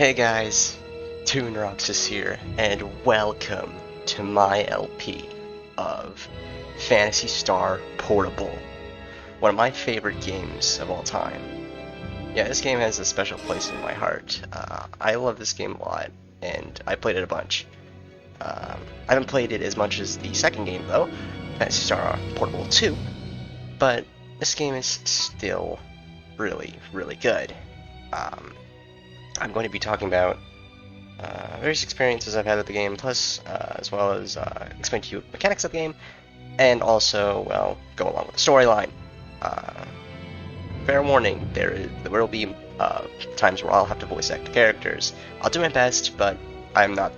Hey guys, Toonroxus here, and welcome to my LP of Phantasy Star Portable, one of my favorite games of all time. Yeah, this game has a special place in my heart. I love this game a lot, and I played it a bunch. I haven't played it as much as the second game though, Phantasy Star Portable 2, but this game is still really, really good. I'm going to be talking about various experiences I've had with the game, plus as well as explain to you mechanics of the game, and also, well, go along with the storyline. Fair warning, there will be times where I'll have to voice act the characters. I'll do my best, but I'm not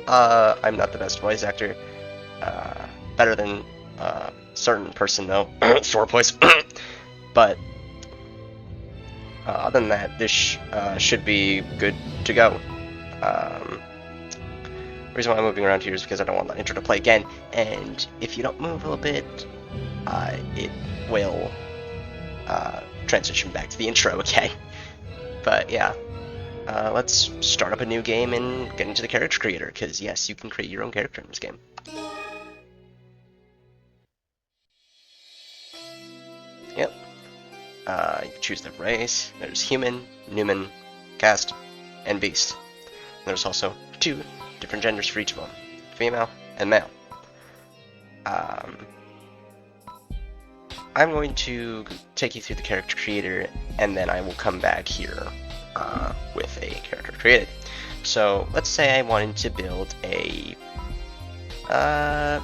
the best voice actor. Better than certain person though, short voice. But other than that, this should be good to go. The reason why I'm moving around here is because I don't want the intro to play again, and if you don't move a little bit, it will transition back to the intro, okay? But yeah, let's start up a new game and get into the character creator, because yes, you can create your own character in this game. Yep. You choose the race. There's human, Newman, caste, and beast. There's also two different genders for each of them, female and male. I'm going to take you through the character creator, and then I will come back here with a character created. So let's say I wanted to build a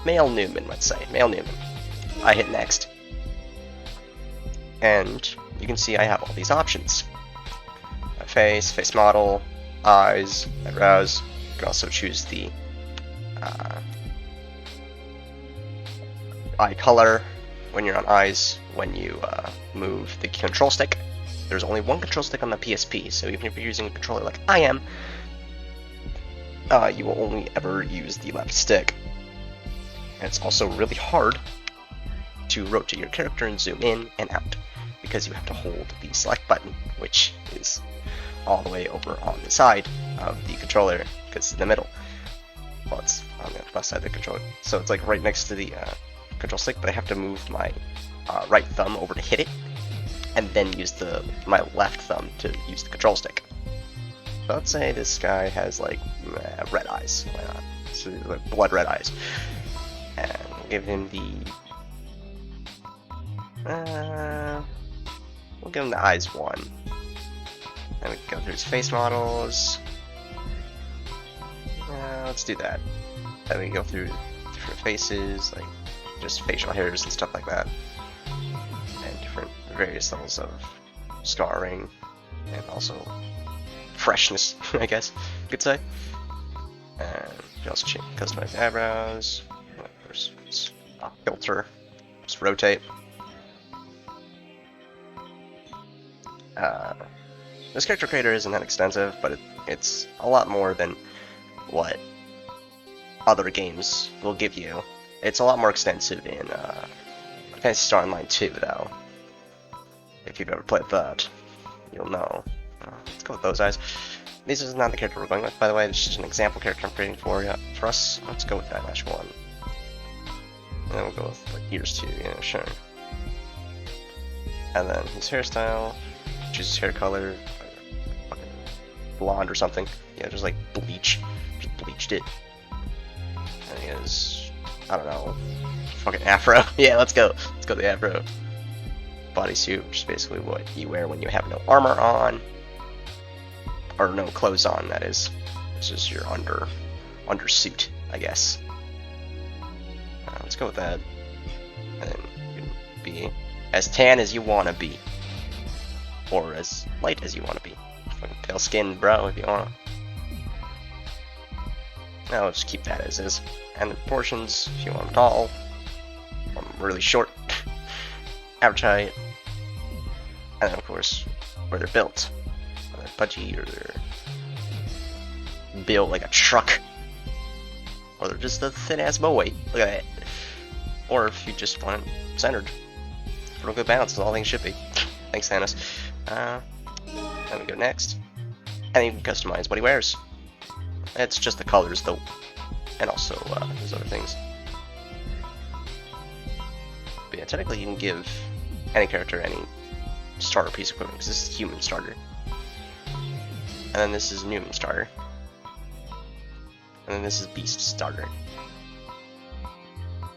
male Newman, let's say, male Newman. I hit next. And you can see I have all these options. Face model, eyes, eyebrows. You can also choose the eye color when you're on eyes, when you move the control stick. There's only one control stick on the PSP, so even if you're using a controller like I am, you will only ever use the left stick. And it's also really hard to rotate your character and zoom in and out, because you have to hold the select button, which is all the way over on the side of the controller, because it's in the middle. Well, it's on the left side of the controller. So it's like right next to the control stick, but I have to move my right thumb over to hit it, and then use my left thumb to use the control stick. So let's say this guy has like red eyes. Why not? So like blood red eyes. And we'll give him we'll give him the eyes 1. Then we can go through his face models. Let's do that. Then we can go through different faces, like just facial hairs and stuff like that. And different various levels of scarring and also freshness, I guess you could say. And you can also customize the eyebrows. There's a filter. Just rotate. This character creator isn't that extensive, but it's a lot more than what other games will give you. It's a lot more extensive in Phantasy Star Online 2, though. If you've ever played that, you'll know. Let's go with those eyes. This is not the character we're going with, by the way. This is just an example character I'm creating for us. Let's go with that Eyelash 1. And then we'll go with like, ears 2, yeah, sure. And then his hairstyle. Choose his hair color, fucking blonde or something. Yeah, just like bleach. Just bleached it. And he has, I don't know, fucking afro. Yeah, let's go. Let's go the afro. Bodysuit, which is basically what you wear when you have no armor on. Or no clothes on, that is. This is your undersuit, I guess. Let's go with that. And then you can be as tan as you want to be. Or as light as you want to be. Fucking pale skin, bro, if you want. Now let's just keep that as is. And the proportions, if you want them tall, really short, average height, and then of course where they're built. Whether they're pudgy or they're built like a truck, or they're just a thin ass boy. Look at that. Or if you just want it centered, real good balance, as all things should be. Thanks, Thanos. Then we go next. and you can customize what he wears. It's just the colors though, and also there's other things. But yeah, technically you can give any character any starter piece of equipment, because this is human starter. And then this is Newman starter. And then this is Beast starter.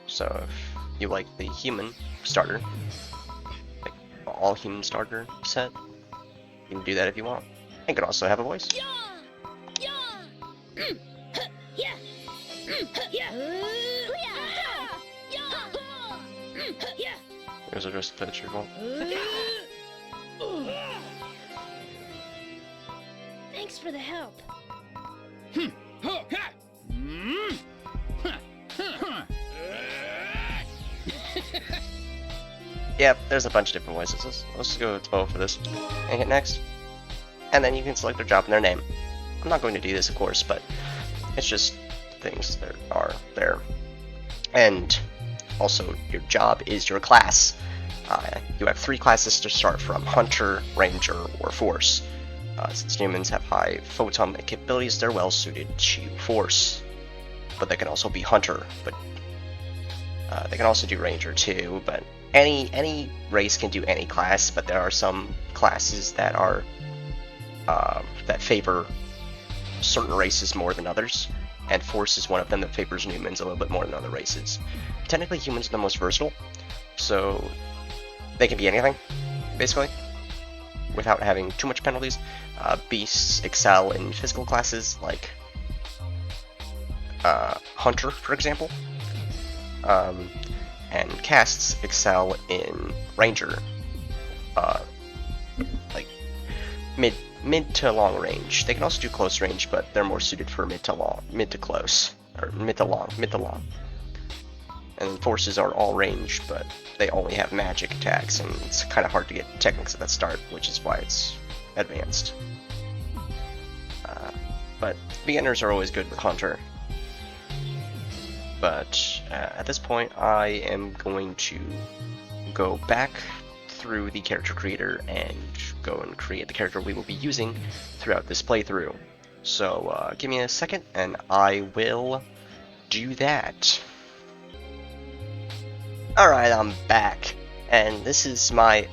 So if you like the human starter, like all human starter set, you can do that if you want. You can also have a voice. Those are just that's your fault. Thanks for the help. Yep, there's a bunch of different voices. Let's go with 12 for this. And hit next. And then you can select their job and their name. I'm not going to do this, of course, but it's just things that are there. And also, your job is your class. You have 3 classes to start from: Hunter, Ranger, or Force. Since humans have high photon capabilities, they're well suited to Force. But they can also be Hunter, but they can also do Ranger too, but any race can do any class, but there are some classes that are that favor certain races more than others, and Force is one of them that favors humans a little bit more than other races. Technically, humans are the most versatile, so they can be anything, basically, without having too much penalties. Beasts excel in physical classes, like Hunter, for example. And casts excel in Ranger, like mid to long range. They can also do close range, but they're more suited for mid to close, or mid to long. And Forces are all range, but they only have magic attacks, and it's kind of hard to get techniques at that start, which is why it's advanced. But beginners are always good with Hunter. But at this point, I am going to go back through the character creator and go and create the character we will be using throughout this playthrough. So give me a second and I will do that. Alright, I'm back, and this is my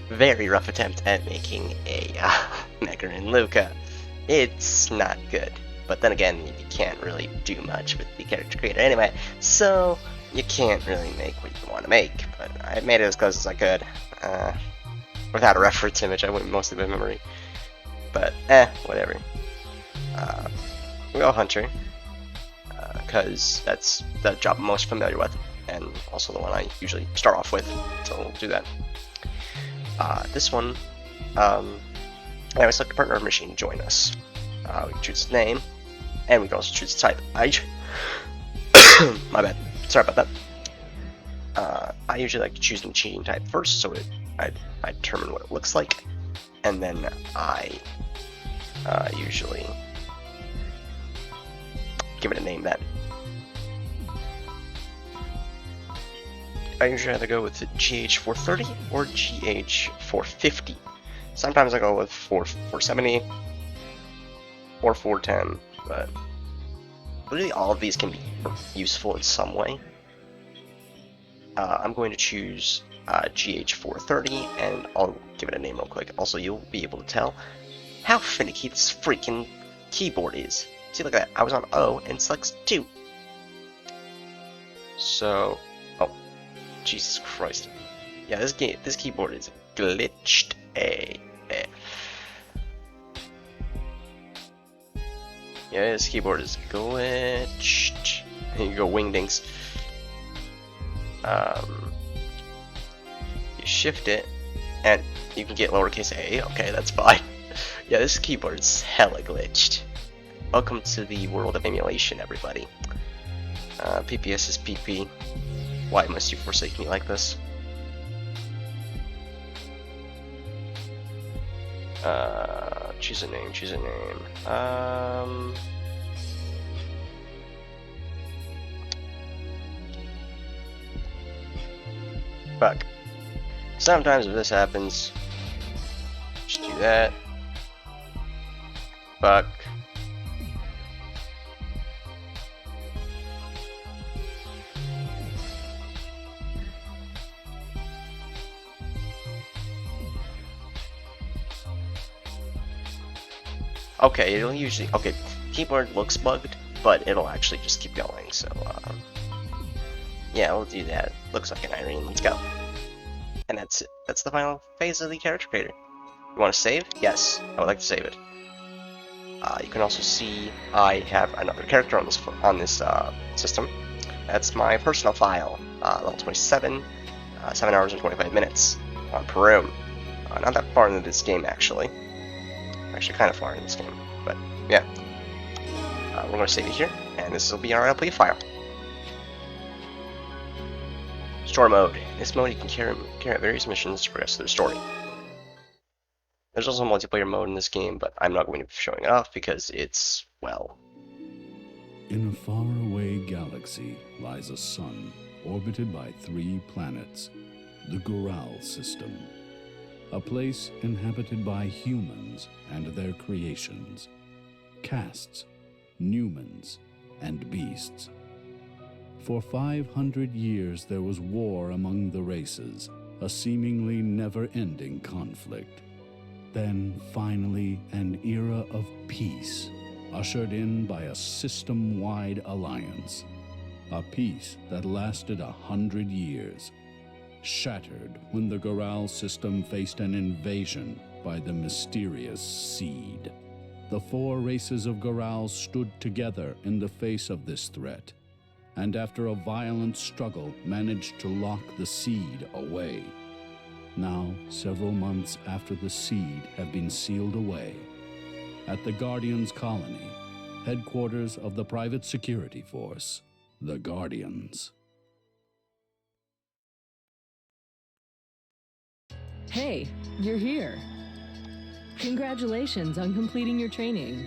very rough attempt at making a Necron Luca. It's not good. But then again, you can't really do much with the character creator anyway, so you can't really make what you want to make. But I made it as close as I could. Without a reference image, I went mostly by memory. But, whatever. We go Hunter, because that's the job I'm most familiar with, and also the one I usually start off with, so we'll do that. This one, I always select a partner or machine to join us. We can choose the name, and we can also choose the type. My bad. Sorry about that. I usually like to choose the machine type first, so I determine what it looks like, and then I usually give it a name then. I usually either go with the GH430 or GH450. Sometimes I go with 470 or 410, but literally all of these can be useful in some way. I'm going to choose GH430, and I'll give it a name real quick. Also, you'll be able to tell how finicky this freaking keyboard is. See, look at that. I was on O and selects 2. So, oh, Jesus Christ. Yeah, this keyboard is glitched AF. Yeah, this keyboard is glitched. Here you go, wingdings. You shift it, and you can get lowercase a. Okay, that's fine. Yeah, this keyboard is hella glitched. Welcome to the world of emulation, everybody. PPS is PP. Why must you forsake me like this? Choose a name. Fuck. Sometimes if this happens, just do that. fuck? Okay, it'll usually... Okay, keyboard looks bugged, but it'll actually just keep going, so, yeah, we'll do that. Looks like an Irene, let's go. And that's it. That's the final phase of the character creator. You want to save? Yes, I would like to save it. You can also see I have another character on this system. That's my personal file, level 27, 7 hours and 25 minutes on Peru. Not that far into this game, actually. Actually, kind of far in this game, but yeah. We're going to save it here, and this will be our LP file. Story mode. In this mode, you can carry out various missions to progress through the story. There's also a multiplayer mode in this game, but I'm not going to be showing it off because it's, well... In a faraway galaxy lies a sun orbited by 3 planets, the Gurhal system. A place inhabited by humans and their creations, castes, Numans, and beasts. For 500 years there was war among the races, a seemingly never-ending conflict. Then, finally, an era of peace, ushered in by a system-wide alliance. A peace that lasted 100 years, shattered when the Gurhal system faced an invasion by the mysterious Seed. The 4 races of Gurhal stood together in the face of this threat, and after a violent struggle managed to lock the Seed away. Now, several months after the Seed have been sealed away, at the Guardians colony, headquarters of the private security force, the Guardians. Hey, you're here. Congratulations on completing your training.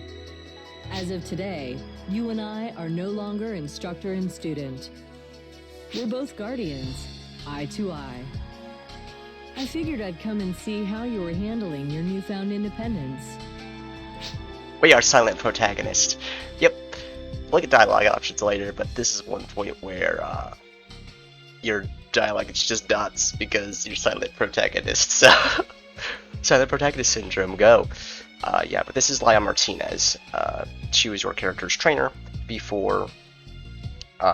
As of today, you and I are no longer instructor and student. We're both Guardians, eye to eye. I figured I'd come and see how you were handling your newfound independence. We are silent protagonist. Yep. Look at dialogue options later, but this is one point where your dialogue is just nuts because you're silent protagonist. So silent protagonist syndrome, go. Yeah, but this is Laia Martinez. She was your character's trainer before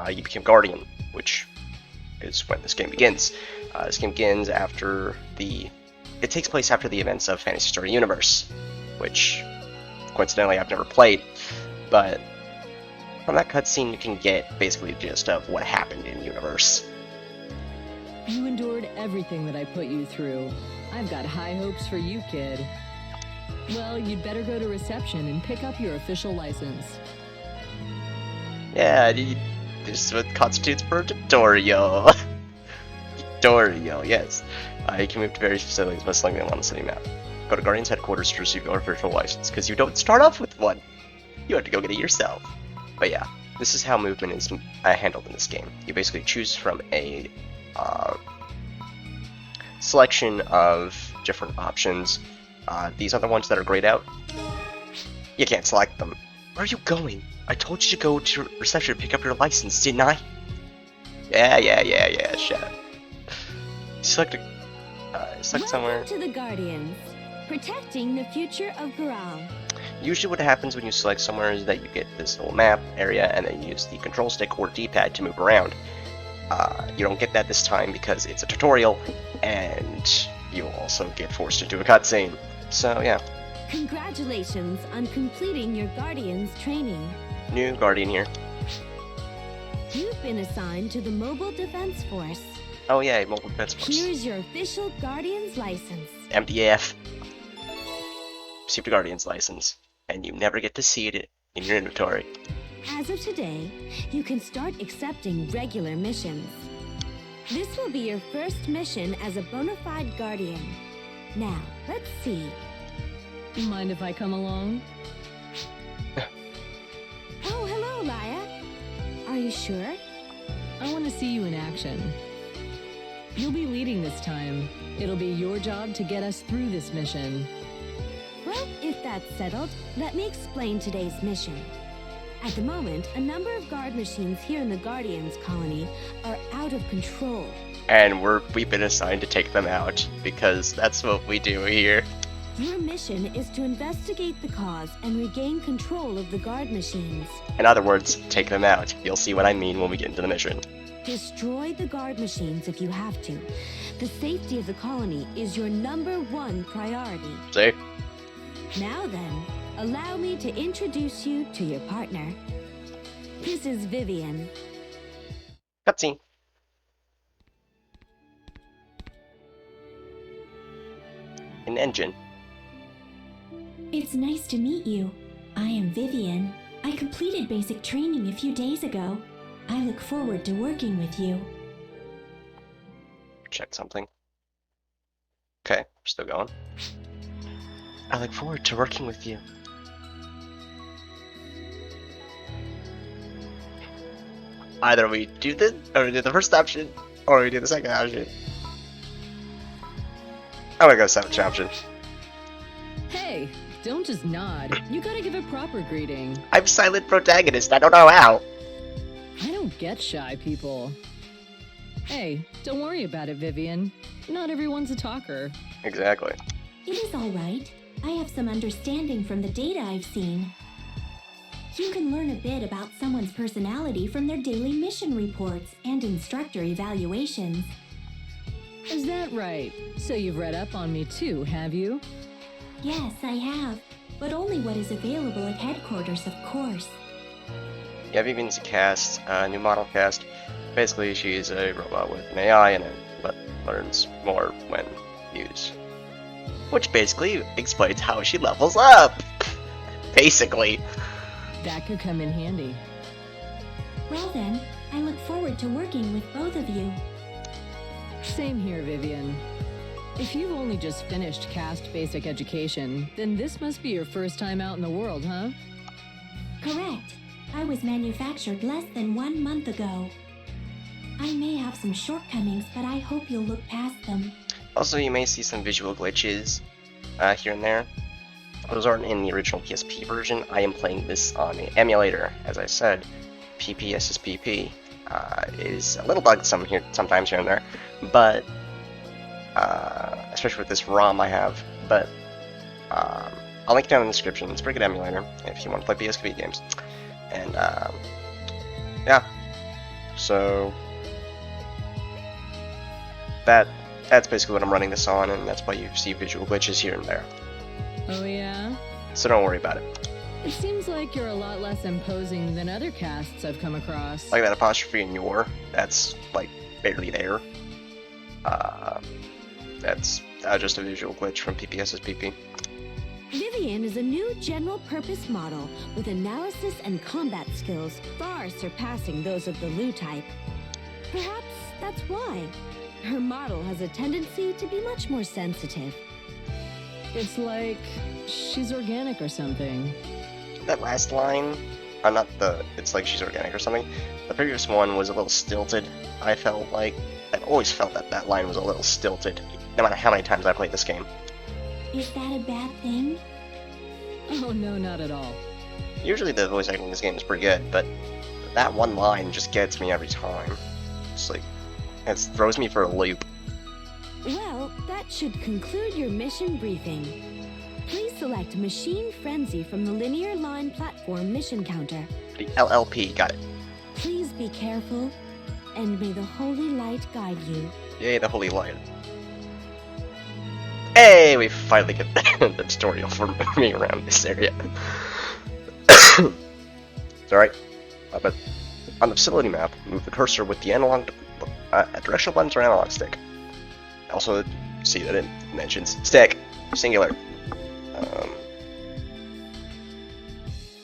you became Guardian, which is when this game begins. This game begins after it takes place after the events of Phantasy Star Universe, which coincidentally I've never played, but from that cutscene you can get basically the gist of what happened in Universe. You endured everything that I put you through. I've got high hopes for you, kid. Well, you'd better go to reception and pick up your official license. Yeah, this is what constitutes for a tutorial. Tutorial, yes. You can move to various facilities by selecting them on the city map. Go to Guardian's headquarters to receive your official license, because you don't start off with one. You have to go get it yourself. But yeah, this is how movement is handled in this game. You basically choose from a selection of different options. These are the ones that are grayed out. You can't select them. Where are you going? I told you to go to reception to pick up your license, didn't I? Yeah, shut up. Select somewhere. Welcome to the Guardians, protecting the future of Gurhal. Usually what happens when you select somewhere is that you get this little map area and then you use the control stick or D-pad to move around. You don't get that this time because it's a tutorial and you'll also get forced into a cutscene. So yeah. Congratulations on completing your Guardians training. New Guardian here. You've been assigned to the Mobile Defense Force. Oh yeah, Mobile Defense Force. Here's your official Guardians license. MDF. Received a Guardian's license, and you never get to see it in your inventory. As of today, you can start accepting regular missions. This will be your first mission as a bona fide Guardian. Now, let's see. Mind if I come along? Oh, hello, Laia. Are you sure? I want to see you in action. You'll be leading this time. It'll be your job to get us through this mission. Well, if that's settled, let me explain today's mission. At the moment, a number of guard machines here in the Guardians colony are out of control. And we've been assigned to take them out, because that's what we do here. Your mission is to investigate the cause and regain control of the guard machines. In other words, take them out. You'll see what I mean when we get into the mission. Destroy the guard machines if you have to. The safety of the colony is your #1 priority. See? Now then, allow me to introduce you to your partner. This is Vivian. Cutscene. An engine. It's nice to meet you. I am Vivian. I completed basic training a few days ago. I look forward to working with you. Check something. Okay, we're still going. I look forward to working with you. Either we do the first option, or we do the second option. I'm gonna go second option. Hey, don't just nod. You gotta give a proper greeting. I'm silent protagonist, I don't know how. I don't get shy people. Hey, don't worry about it, Vivian. Not everyone's a talker. Exactly. It is all right. I have some understanding from the data I've seen. You can learn a bit about someone's personality from their daily mission reports and instructor evaluations. Is that right? So you've read up on me too, have you? Yes, I have, but only what is available at headquarters, of course. Yeah, Vivian's a cast, new model cast. Basically, she's a robot with an AI in it, but learns more when used. Which basically explains how she levels up! Basically. That could come in handy. Well then, I look forward to working with both of you. Same here, Vivian. If you've only just finished cast basic education, then this must be your first time out in the world, huh? Correct. I was manufactured less than 1 month ago. I may have some shortcomings, but I hope you'll look past them. Also, you may see some visual glitches here and there. Those aren't in the original PSP version. I am playing this on an emulator. As I said, PPSSPP is a little bugged sometimes here and there, but especially with this ROM I have. But I'll link it down in the description. It's a pretty good emulator if you want to play PSP games. And yeah, so that's basically what I'm running this on, and that's why you see visual glitches here and there. Oh yeah? So don't worry about it. It seems like you're a lot less imposing than other casts I've come across. Like that apostrophe in your, that's like barely there. That's just a visual glitch from PPSSPP. Vivian is a new general-purpose model with analysis and combat skills far surpassing those of the Lu type. Perhaps that's why. Her model has a tendency to be much more sensitive. It's like she's organic or something. That last line, it's like she's organic or something. The previous one was a little stilted. I've always felt that line was a little stilted, no matter how many times I played this game. Is that a bad thing? Oh no, not at all. Usually the voice acting in this game is pretty good, but that one line just gets me every time. It's like, it throws me for a loop. Well, that should conclude your mission briefing. Please select Machine Frenzy from the Linear Line Platform mission counter. The LLP, got it. Please be careful, and may the Holy Light guide you. Yay, the Holy Light. Hey, we finally get the tutorial for moving around this area. It's alright. But on the facility map, move the cursor with the analog directional buttons or analog stick. Also, see that it mentions stick, singular.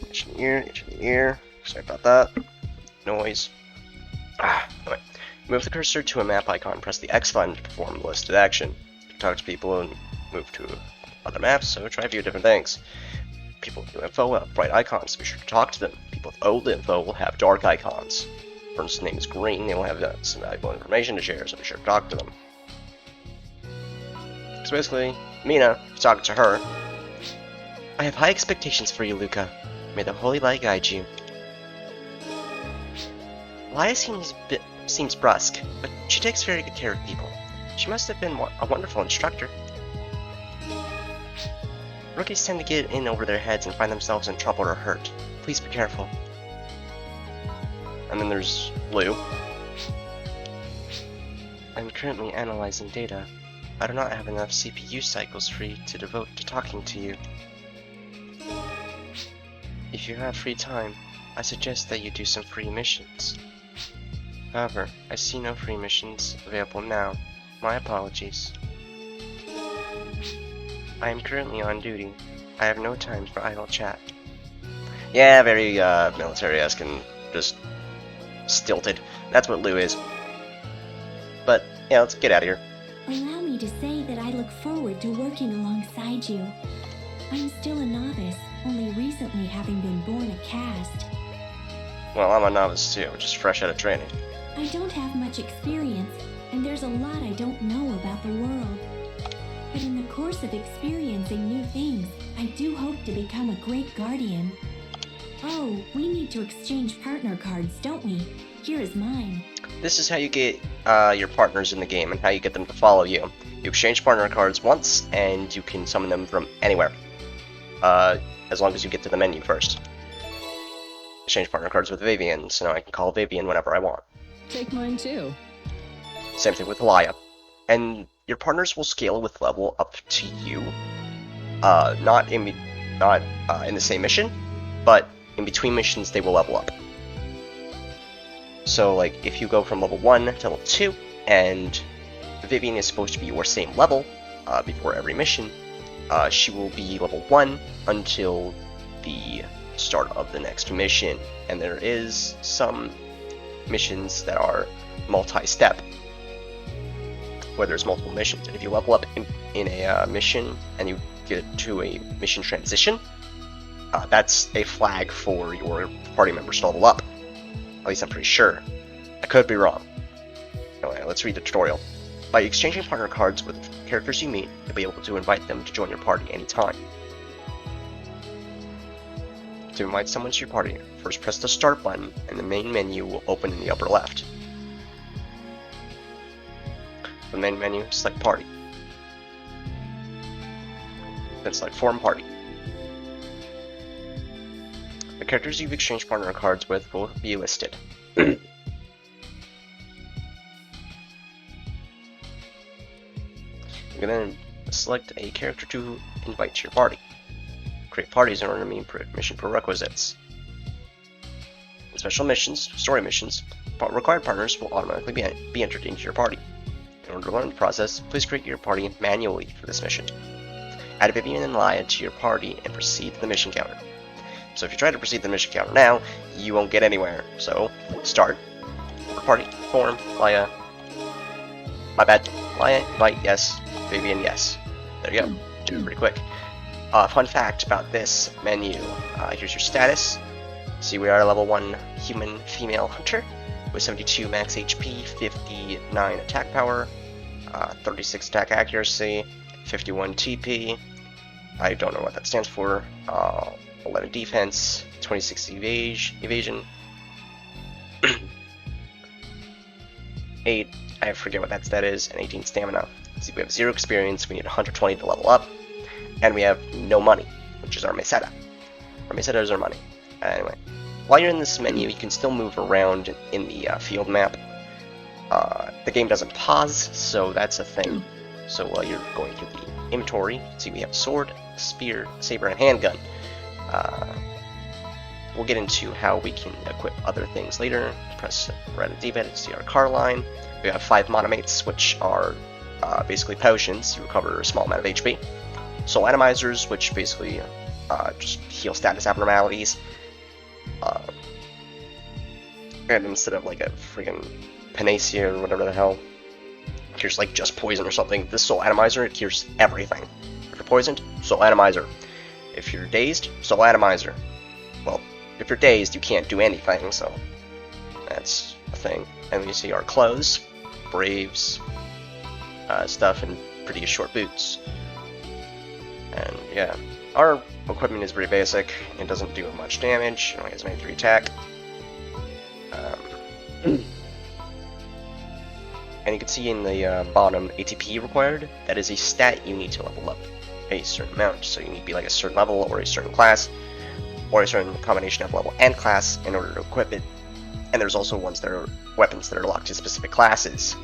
Itch in the ear. Sorry about that. Noise. Anyway. Move the cursor to a map icon, press the X button to perform the listed action. Talk to people and move to other maps, so try a few different things. People with new info will have bright icons, so be sure to talk to them. People with old info will have dark icons. If a person's name is green, they will have some valuable information to share, so be sure to talk to them. So basically, Mina, talking to her. I have high expectations for you, Luca. May the holy light guide you. Laya seems brusque, but she takes very good care of people. She must have been a wonderful instructor. Rookies tend to get in over their heads and find themselves in trouble or hurt. Please be careful. And then there's Lou. I'm currently analyzing data. I do not have enough CPU cycles free to devote to talking to you. If you have free time, I suggest that you do some free missions. However, I see no free missions available now. My apologies. I am currently on duty. I have no time for idle chat. Yeah, very military-esque and just stilted. That's what Lou is. But, yeah, let's get out of here. Allow me to say that I look forward to working alongside you. I'm still a novice, only recently having been born a caste. Well, I'm a novice too, just fresh out of training. I don't have much experience, and there's a lot I don't know about the world. But in the course of experiencing new things, I do hope to become a great guardian. Oh, we need to exchange partner cards, don't we? Here is mine. This is how you get your partners in the game and how you get them to follow you. You exchange partner cards once, and you can summon them from anywhere. As long as you get to the menu first. Exchange partner cards with Vivian, so now I can call Vivian whenever I want. Take mine too. Same thing with Laya. And your partners will scale with level up to you. Not in the same mission, but in between missions they will level up. So, like, if you go from level 1 to level 2, and Vivian is supposed to be your same level before every mission, she will be level 1 until the start of the next mission. And there is some missions that are multi-step, where there's multiple missions. And if you level up in a mission and you get to a mission transition, that's a flag for your party members to level up. At least I'm pretty sure. I could be wrong. Anyway, let's read the tutorial. By exchanging partner cards with characters you meet, you'll be able to invite them to join your party anytime. To invite someone to your party, first press the start button and the main menu will open in the upper left. For the main menu, select Party. Then select Form Party. The characters you've exchanged partner cards with will be listed. You can then select a character to invite to your party. Create parties in order to meet mission prerequisites. In special missions, story missions, required partners will automatically be entered into your party. In order to learn the process, please create your party manually for this mission. Add Vivian and Laya to your party and proceed to the mission counter. So if you try to proceed to the mission counter now, you won't get anywhere. So, start, party, form, Laya, my bad, Laya, invite, yes, Vivian, yes. There you go, do it pretty quick. Fun fact about this menu, here's your status. See, we are a level 1 human female hunter with 72 max HP, 59 attack power, 36 attack accuracy, 51 TP, I don't know what that stands for, 11 defense, 26 evasion, 8, I forget what that stat is, and 18 stamina. See, we have 0 experience, we need 120 to level up, and we have no money, which is our meseta. Our meseta is our money. Anyway, while you're in this menu, you can still move around in the field map. The game doesn't pause, so that's a thing. So while you're going through the inventory, you can see we have sword, spear, saber, and handgun. We'll get into how we can equip other things later. Press right at D-pad to see our car line. We have 5 monomates, which are basically potions. You recover a small amount of HP. Soul atomizers, which basically just heal status abnormalities. And instead of like a freaking Phantasy or whatever the hell, cures like just poison or something, this soul atomizer, it cures everything. If you're poisoned, soul atomizer. If you're dazed, soul atomizer. Well, if you're dazed, you can't do anything, so that's a thing. And you see our clothes, braves, stuff, and pretty short boots. And yeah, Our equipment is pretty basic. It doesn't do much damage. It only has 93 attack. And you can see in the bottom ATP required, that is a stat you need to level up a certain amount. So you need to be like a certain level or a certain class or a certain combination of level and class in order to equip it. And there's also ones that are weapons that are locked to specific classes.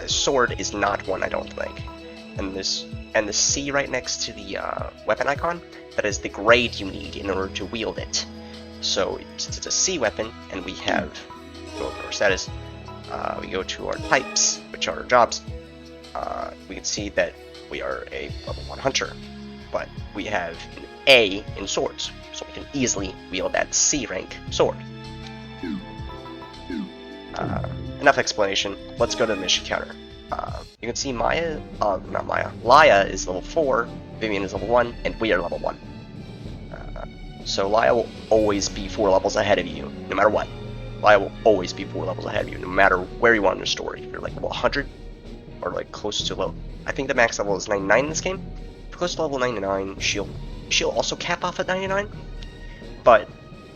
Sword is not one, I don't think. And the C right next to the weapon icon, that is the grade you need in order to wield it. So since it's a C weapon, and we have go over our status, we go to our types, which are our jobs. We can see that we are a level 1 hunter, but we have an A in swords, so we can easily wield that C rank sword. Enough explanation. Let's go to the mission counter. You can see Laia is level 4, Vivian is level 1, and we are level 1. So Laia will always be 4 levels ahead of you, no matter what. Laia will always be 4 levels ahead of you, no matter where you are in the story. If you're like level 100, or like close to level... I think the max level is 99 in this game. If you're close to level 99, she'll also cap off at 99. But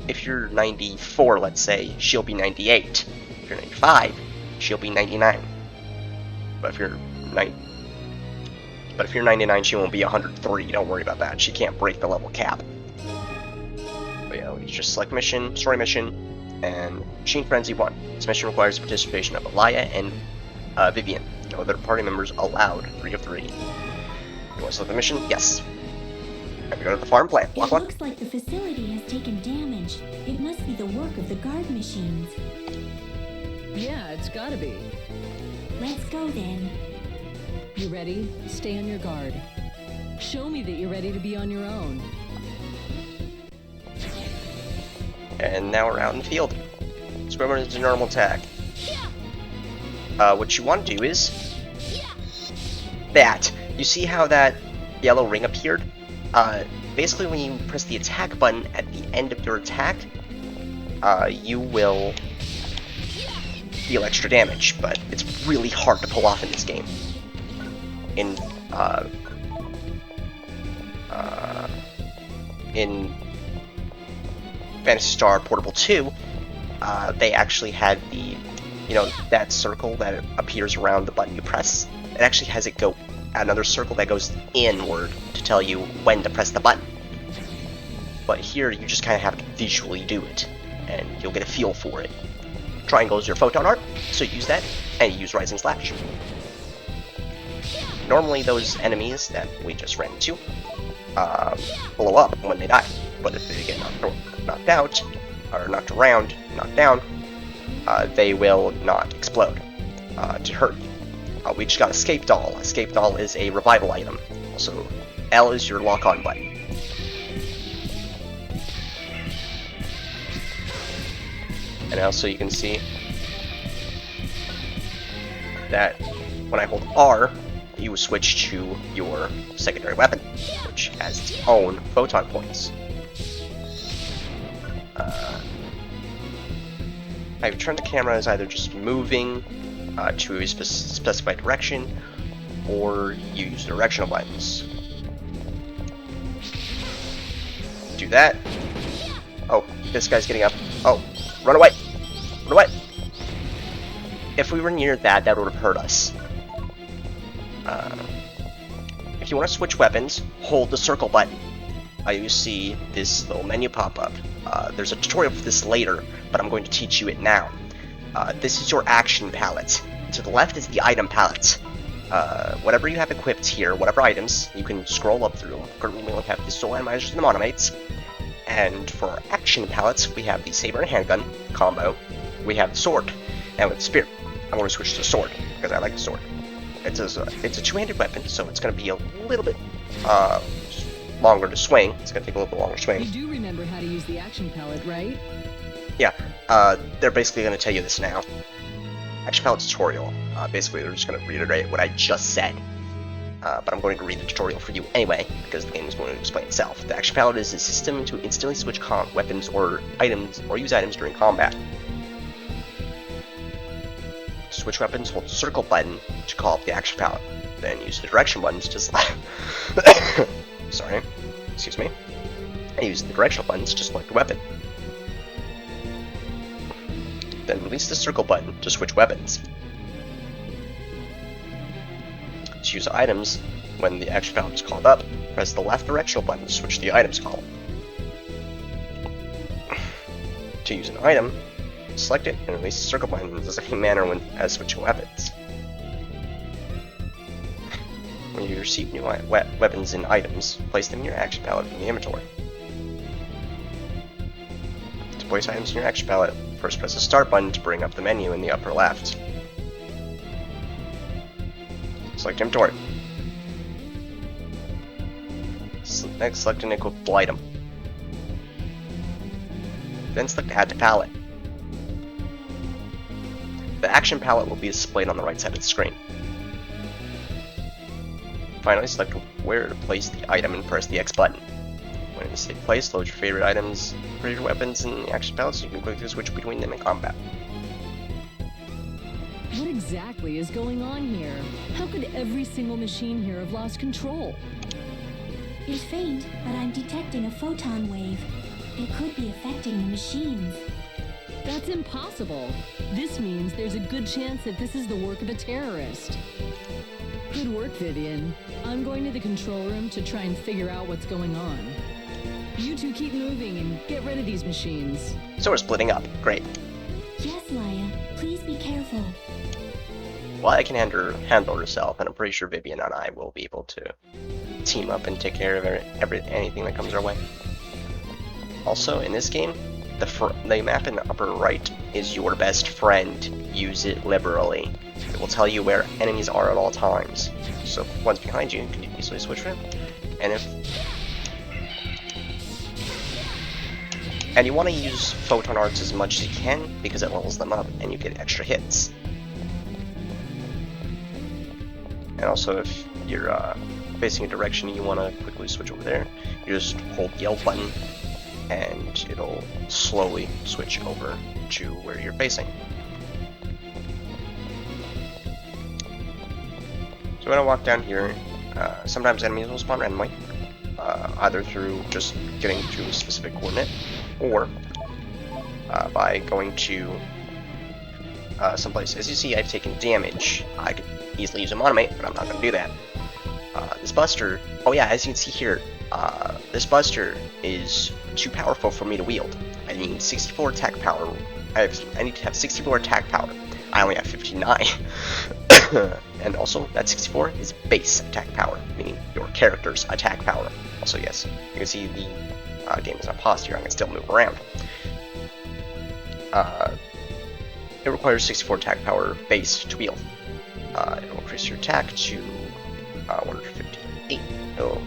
if you're 94, let's say, she'll be 98. If you're 95, she'll be 99. But if you're 99, she won't be 103. Don't worry about that. She can't break the level cap. But yeah, we just select mission, story mission, and Machine Frenzy 1. This mission requires participation of Laia and Vivian. No other party members allowed. 3 of 3. You want to select the mission? Yes. And we go to the farm plant. Block 1. It looks like the facility has taken damage. It must be the work of the guard machines. Yeah, it's gotta be. Let's go then. You ready? Stay on your guard. Show me that you're ready to be on your own. And now we're out in the field. Swimmer is a normal attack. What you want to do is that. You see how that yellow ring appeared? Basically when you press the attack button at the end of your attack, you will deal extra damage, but it's really hard to pull off in this game. In Phantasy Star Portable 2, they actually had the, that circle that appears around the button you press. It actually has it go another circle that goes inward to tell you when to press the button. But here, you just kind of have to visually do it, and you'll get a feel for it. Triangle is your photon art, so you use that, and you use Rising Slash. Normally those enemies that we just ran into blow up when they die, but if they get knocked out, or knocked around, knocked down, they will not explode to hurt you. We just got Escape Doll. Escape Doll is a revival item. Also, L is your lock-on button. And also you can see that when I hold R, you switch to your secondary weapon, which has its own photon points. I turn the camera as either just moving to a specified direction, or you use directional buttons. Do that. Oh, this guy's getting up. Oh, run away! Run away! If we were near that, that would have hurt us. If you want to switch weapons, hold the circle button. You see this little menu pop up. There's a tutorial for this later, but I'm going to teach you it now. This is your action palette. To the left is the item palette. Whatever you have equipped here, whatever items, you can scroll up through them. Currently we only have the soul animators and the monomates. And for our action palettes, we have the saber and handgun combo. We have the sword, and with the spear. I'm going to switch to the sword, because I like the sword. It's a two-handed weapon, so it's going to be a little bit longer to swing. It's going to take a little bit longer to swing. You do remember how to use the action palette, right? Yeah, they're basically going to tell you this now. Action palette tutorial. Basically, they're just going to reiterate what I just said. But I'm going to read the tutorial for you anyway, because the game is going to explain itself. The action palette is a system to instantly switch weapons or items, or use items during combat. To switch weapons, hold the circle button to call up the action palette. Then use the direction buttons to select. Sorry. excuse me, and use the directional buttons to select the weapon. Then release the circle button to switch weapons. To use items, when the action palette is called up, press the left directional button to switch the items column. To use an item, select it and release the circle button in the same manner as switching weapons. When you receive new weapons and items, place them in your action palette from the inventory. To place items in your action palette, first press the start button to bring up the menu in the upper left. Select inventory. Next, select an equipable item. Then select Add to Palette. The action palette will be displayed on the right side of the screen. Finally, select where to place the item and press the X button. When in a safe place, load your favorite items, favorite weapons in the action palette so you can quickly switch between them in combat. What exactly is going on here? How could every single machine here have lost control? It's faint, but I'm detecting a photon wave. It could be affecting the machines. That's impossible. This means there's a good chance that this is the work of a terrorist. Good work, Vivian. I'm going to the control room to try and figure out what's going on. You two keep moving and get rid of these machines. So we're splitting up. Great. Yes, Laia. Please be careful. Well, I can handle herself, and I'm pretty sure Vivian and I will be able to team up and take care of anything that comes our way. Also, in this game, the map in the upper right is your best friend. Use it liberally. It will tell you where enemies are at all times. So if one's behind you, you can easily switch for him. And you want to use photon arts as much as you can because it levels them up and you get extra hits. And also, if you're facing a direction and you want to quickly switch over there, you just hold the L button and it'll slowly switch over to where you're facing. So when I walk down here, sometimes enemies will spawn randomly, either through just getting to a specific coordinate, or by going to someplace. As you see, I've taken damage. I could easily use a monomate, but I'm not going to do that. This Buster, oh yeah, as you can see here, this Buster is too powerful for me to wield. I need 64 attack power. I need to have 64 attack power. I only have 59. And also, that 64 is base attack power, meaning your character's attack power. Also, yes, you can see the game is not paused here. I can still move around. It requires 64 attack power base to wield. It will increase your attack to 158. So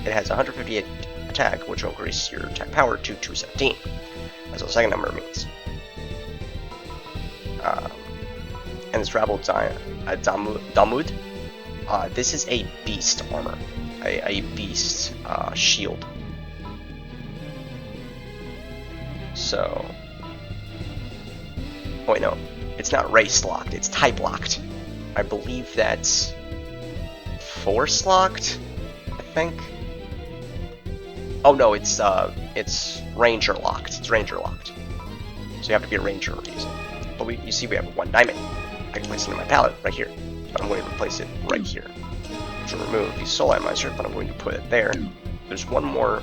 it has 158 attack, which will increase your attack power to 217. That's what the second number means. And this Rabble Damud, this is a beast armor, a beast shield. So, oh wait, no, it's not race locked, it's type locked. I believe that's force locked, I think. Oh no, it's ranger locked. It's ranger locked. So you have to be a ranger to use it. But you see we have one diamond. I can place it in my palette right here. But I'm going to replace it right here. To remove the soul atomizer, but I'm going to put it there. There's one more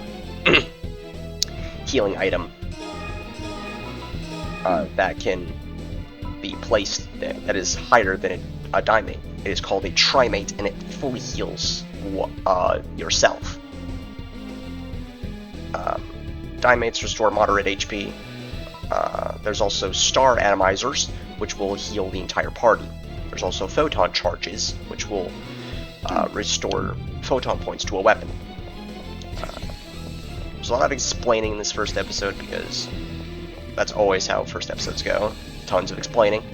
healing item that can be placed that is higher than a diamond. It is called a trimate, and it fully heals yourself. Dimates restore moderate HP. There's also star atomizers, which will heal the entire party. There's also photon charges, which will restore photon points to a weapon. There's a lot of explaining in this first episode because that's always how first episodes go. Tons of explaining.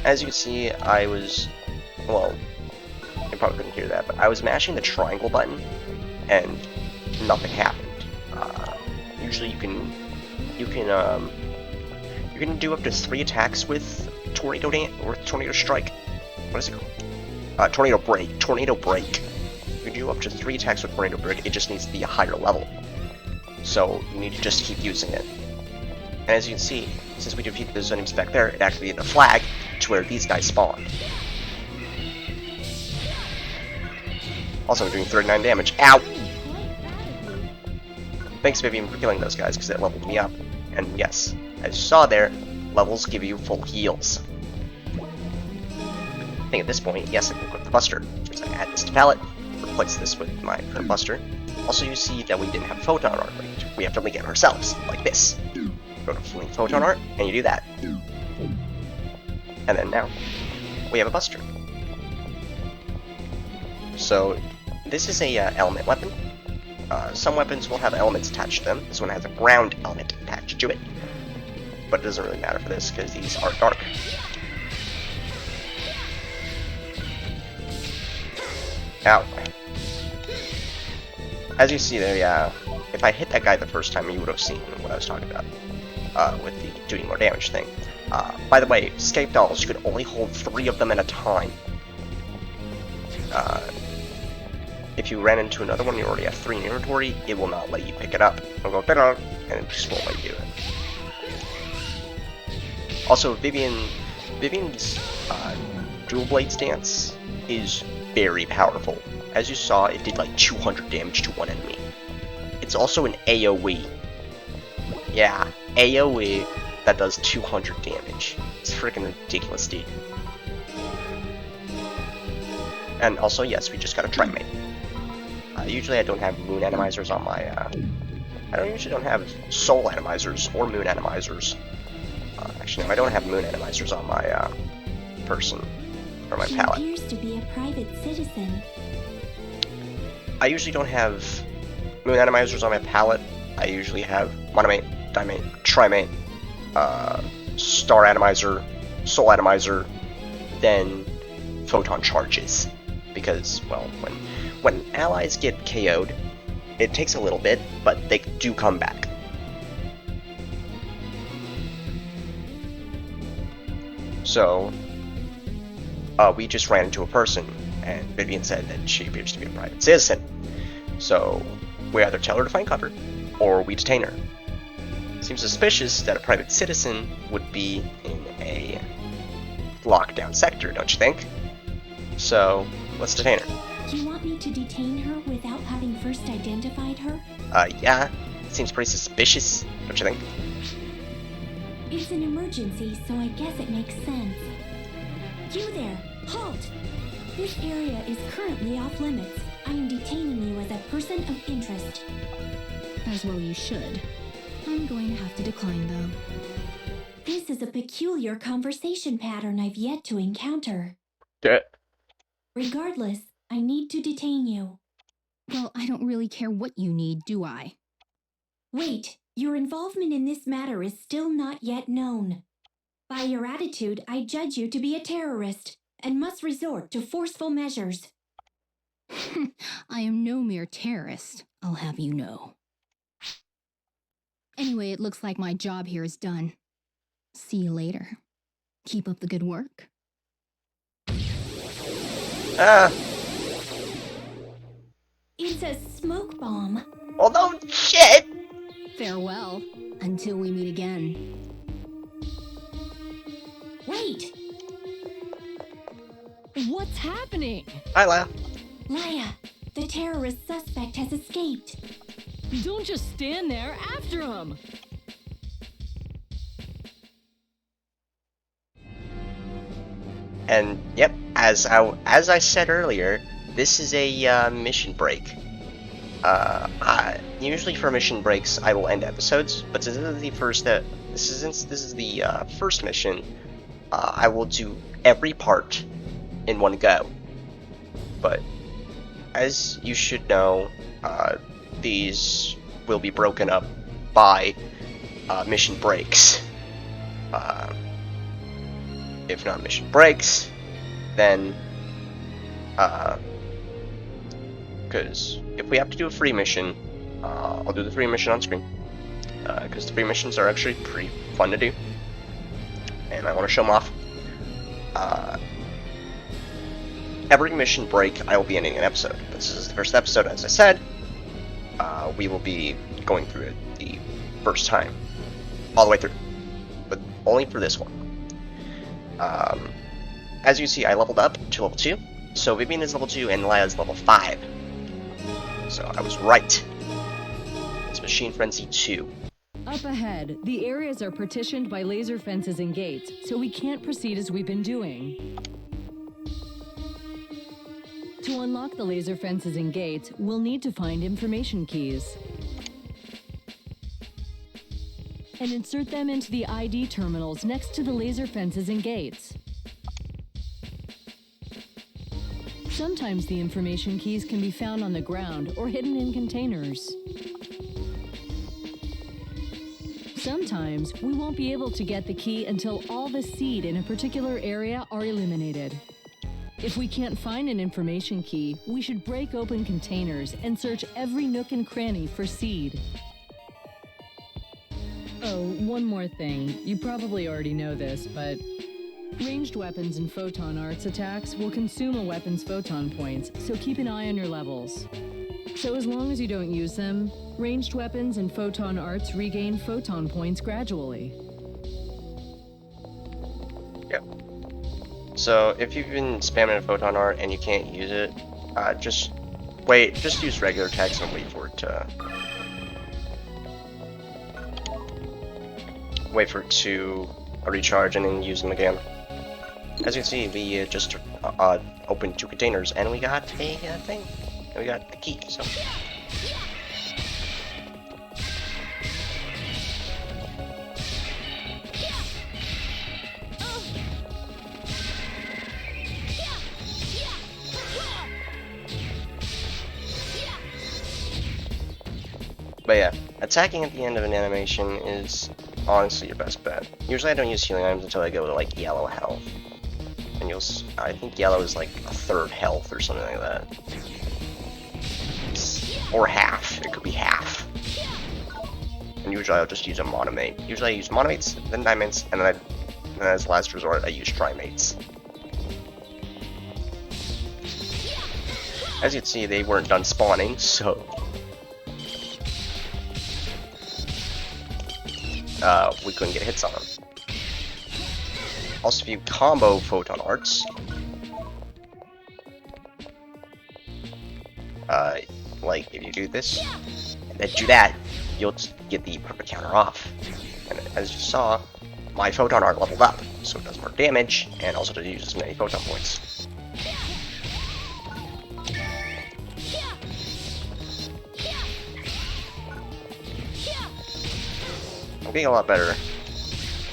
As you can see, I was, well, you probably couldn't hear that, but I was mashing the triangle button, and nothing happened. Usually you can do up to 3 attacks with Tornado Dance or Tornado Strike. What is it called? Tornado Break. Tornado Break. You can do up to 3 attacks with Tornado Break. It just needs to be a higher level. So you need to just keep using it. And as you can see, since we defeated those enemies back there, it activated a flag to where these guys spawn. Also, I'm doing 39 damage. Ow! Thanks, Vivian, for killing those guys, because that leveled me up. And yes, as you saw there, levels give you full heals. I think at this point, yes, I can equip the Buster. So I add this to palette, replace this with my current Buster. Also, you see that we didn't have Photon Art. We have to link it ourselves, like this. Go to Link Photon Art, and you do that. And then now, we have a Buster. So, this is a element weapon. Some weapons will have elements attached to them. This one has a ground element attached to it. But it doesn't really matter for this, because these are dark. Ow. As you see there, yeah, if I hit that guy the first time, you would have seen what I was talking about. With the doing more damage thing. By the way, escape dolls, you could only hold 3 of them at a time. If you ran into another one, you already have 3 in your inventory, it will not let you pick it up. It'll go better, and it just won't let you do it. Also, Vivian's dual blade stance is very powerful. As you saw, it did like 200 damage to one enemy. It's also an AoE. Yeah, AoE that does 200 damage. It's freaking ridiculous, dude. And also, yes, we just got a Trimate. Usually I don't have moon atomizers on my, I usually don't have soul atomizers or moon atomizers. Actually, no, I don't have moon atomizers on my, person, or my palette. She appears to be a private citizen. I usually don't have moon atomizers on my palette. I usually have monomate, dimate, trimate, star atomizer, soul atomizer, then photon charges. Because, well, when allies get KO'd, it takes a little bit, but they do come back. So, we just ran into a person, and Vivian said that she appears to be a private citizen. So, we either tell her to find cover, or we detain her. Seems suspicious that a private citizen would be in a lockdown sector, don't you think? So, let's detain her. Do you want me to detain her without having first identified her? Yeah. Seems pretty suspicious, don't you think? It's an emergency, so I guess it makes sense. You there! Halt! This area is currently off limits. I am detaining you as a person of interest. As well you should. I'm going to have to decline, though. This is a peculiar conversation pattern I've yet to encounter. Regardless, I need to detain you. Well, I don't really care what you need, do I? Wait, your involvement in this matter is still not yet known. By your attitude, I judge you to be a terrorist and must resort to forceful measures. I am no mere terrorist, I'll have you know. Anyway, it looks like my job here is done. See you later. Keep up the good work. It's a smoke bomb. Well, no shit! Farewell, until we meet again. Wait! What's happening? Hi, Laya. Laya, the terrorist suspect has escaped. Don't just stand there, after him! And yep, as I said earlier, this is a mission break. Usually for mission breaks, I will end episodes, but since this is the first mission, I will do every part in one go. But as you should know, these will be broken up by mission breaks. If not mission breaks, then because if we have to do a free mission, I'll do the free mission on screen, because the free missions are actually pretty fun to do, and I want to show them off. Every mission break, I will be ending an episode. This is the first episode, as I said. We will be going through it the first time, all the way through, but only for this one. As you see, I leveled up to level 2, so Vivian is level 2 and Leia is level 5. So I was right. It's Machine Frenzy 2. Up ahead, the areas are partitioned by laser fences and gates, so we can't proceed as we've been doing. To unlock the laser fences and gates, we'll need to find information keys and insert them into the ID terminals next to the laser fences and gates. Sometimes the information keys can be found on the ground or hidden in containers. Sometimes we won't be able to get the key until all the seed in a particular area are eliminated. If we can't find an information key, we should break open containers and search every nook and cranny for seed. Oh, one more thing. You probably already know this, but ranged weapons and photon arts attacks will consume a weapon's photon points, so keep an eye on your levels. So as long as you don't use them, ranged weapons and photon arts regain photon points gradually. Yep. So if you've been spamming a photon art and you can't use it, just use regular attacks and wait for it to recharge and then use them again. As you can see, we just opened 2 containers and we got a thing. And we got the key, so. But yeah, attacking at the end of an animation is honestly your best bet. Usually I don't use healing items until I go to like yellow health. And I think yellow is like a 3rd health or something like that. Or half, it could be half. And usually I'll just use a monomate. Usually I use monomates, then diamonds, and then as last resort I use trimates. As you can see, they weren't done spawning, so we couldn't get hits on them. Also, if you combo photon arts, like if you do this and then do that, you'll just get the perfect counter off. And as you saw, my photon art leveled up, so it does more damage and also doesn't use as many photon points. I'm getting a lot better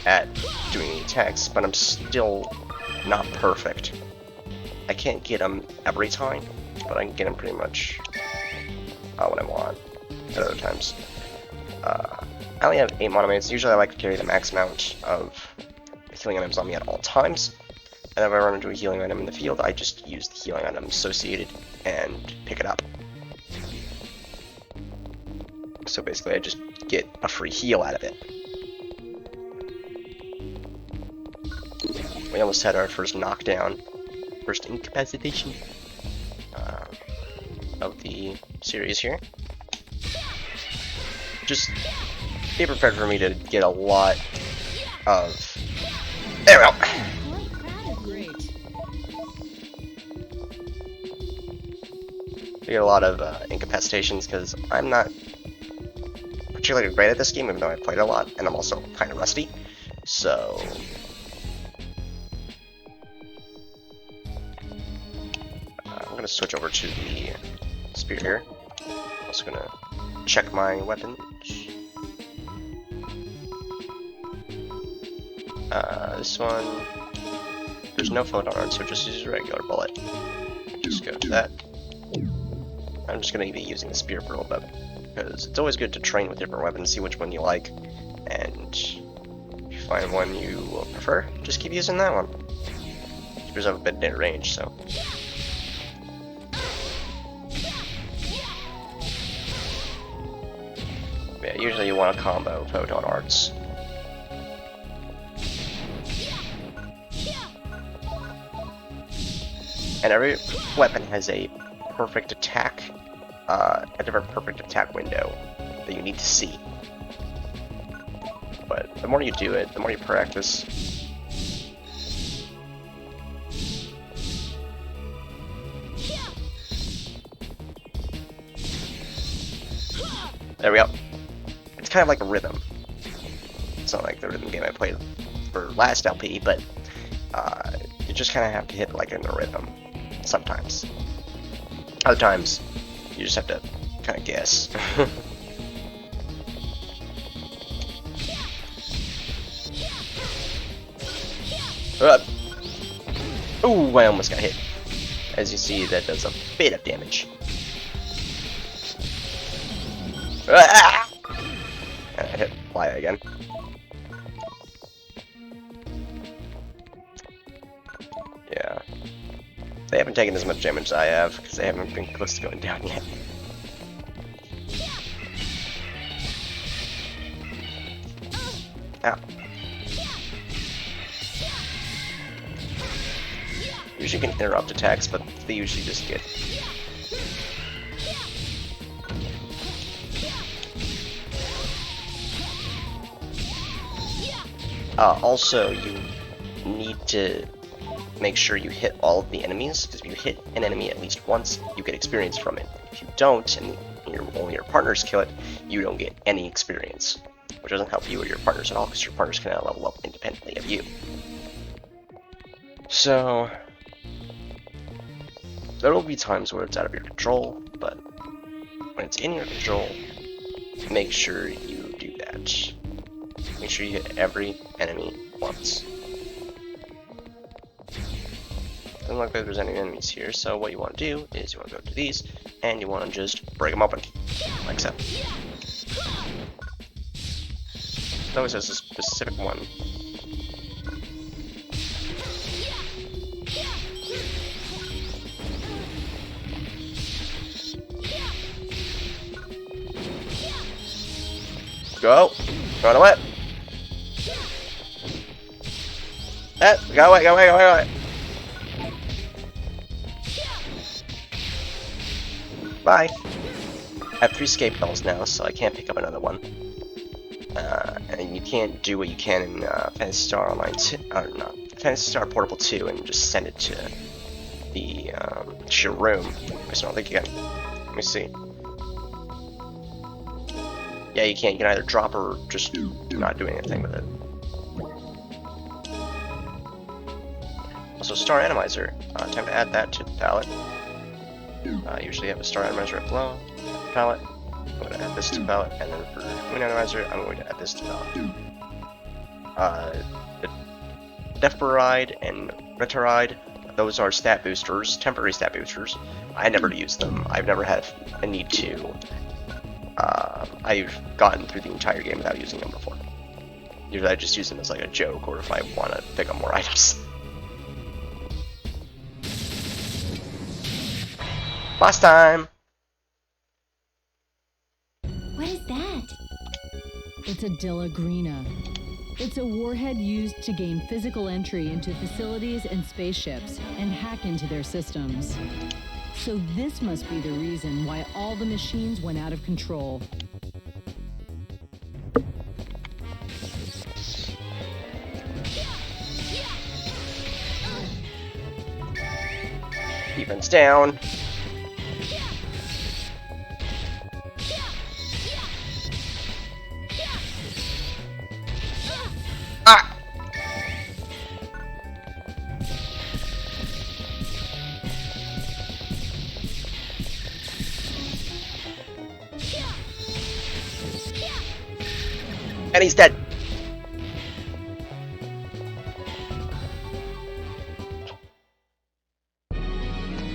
at doing the attacks, but I'm still not perfect. I can't get them every time, but I can get them pretty much when I want at other times. I only have 8 monomates. Usually I like to carry the max amount of healing items on me at all times. And if I run into a healing item in the field, I just use the healing item associated and pick it up. So basically I just get a free heal out of it. We almost had our first knockdown, first incapacitation of the series here. Just be prepared for me to get a lot of... There we go! Great. We get a lot of incapacitations because I'm not particularly great at this game, even though I played a lot, and I'm also kind of rusty. So I'm going to switch over to the spear here. I'm also going to check my weapons. This one, there's no photon art, so just use a regular bullet. Just go to that. I'm just going to be using the spear for a little bit, because it's always good to train with different weapons, see which one you like, and if you find one you prefer, just keep using that one. Spears have a bit near range, so. Yeah, usually you want to combo photon arts. And every weapon has a perfect attack, a different perfect attack window that you need to see. But the more you do it, the more you practice. There we go. It's kind of like a rhythm. It's not like the rhythm game I played for last LP, but you just kind of have to hit like in a rhythm sometimes. Other times, you just have to kind of guess. Ooh, I almost got hit. As you see, that does a bit of damage. Ah! And I hit fly again. Yeah. They haven't taken as much damage as I have, because they haven't been close to going down yet. Ow. Usually can interrupt attacks, but they usually just get... Also, you need to make sure you hit all of the enemies, because if you hit an enemy at least once, you get experience from it. If you don't, and only your partners kill it, you don't get any experience, which doesn't help you or your partners at all, because your partners cannot level up independently of you. So, there will be times where it's out of your control, but when it's in your control, make sure you do that. Make sure you hit every enemy once. Doesn't look like there's any enemies here, so what you want to do is you want to go to these, and you want to just break them open, like so. It always has a specific one. Go! Run away! Go away, go away, go away, go away! Bye! I have 3 escape bells now, so I can't pick up another one. And you can't do what you can in Phantasy Star Online 2, or not, Phantasy Star Portable 2 and just send it to the, to your room. I don't think you can. Let me see. Yeah, you can't. You can either drop or just not do anything with it. Also, Star Atomizer. Time to add that to the palette. Usually have a Star Atomizer at below palette. I'm going to add this to the palette, and then for Moon Atomizer, I'm going to add this to the palette. The Deathbaride and Retaride, those are stat boosters, temporary stat boosters. I never use them. I've never had a need to. I've gotten through the entire game without using them before. Usually I just use them as like a joke, or if I want to pick up more items. Boss time! What is that? It's a Dillagrina. It's a warhead used to gain physical entry into facilities and spaceships and hack into their systems. So this must be the reason why all the machines went out of control. Defense down. Ah! And he's dead.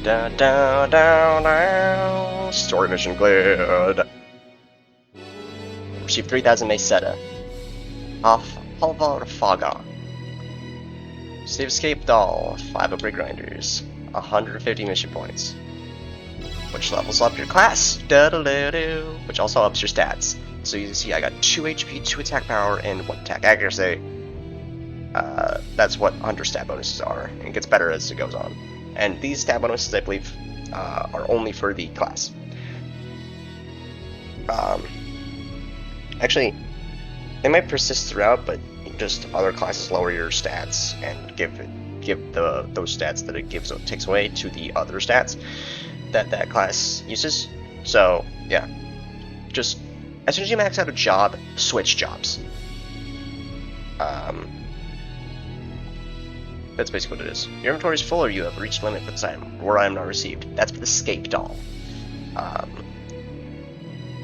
Down, down, down, down. Story mission cleared. Received 3,000 Meseta. Off Halvar Faga. Save escape doll. 5 upgrade grinders. 150 mission points. Which levels up your class. Da-da-da-do. Which also ups your stats. So you can see I got 2 HP, 2 attack power, and 1 attack accuracy. That's what Hunter stat bonuses are. And it gets better as it goes on. And these stat bonuses, I believe, are only for the class. Actually, they might persist throughout, but just other classes lower your stats and give those stats that it takes away to the other stats that class uses. So yeah, just as soon as you max out a job, switch jobs. That's basically what it is. Your inventory is full, or you have reached limit for this item, or item not received. That's for the scape doll.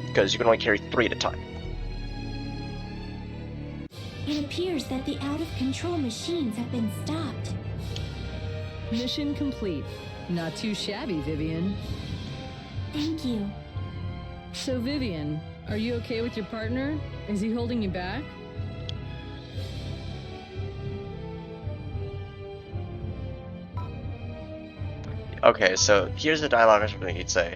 Because you can only carry 3 at a time. It appears that the out-of-control machines have been stopped. Mission complete. Not too shabby, Vivian. Thank you. So, Vivian, are you okay with your partner? Is he holding you back? Okay, so here's the dialogue I you'd say.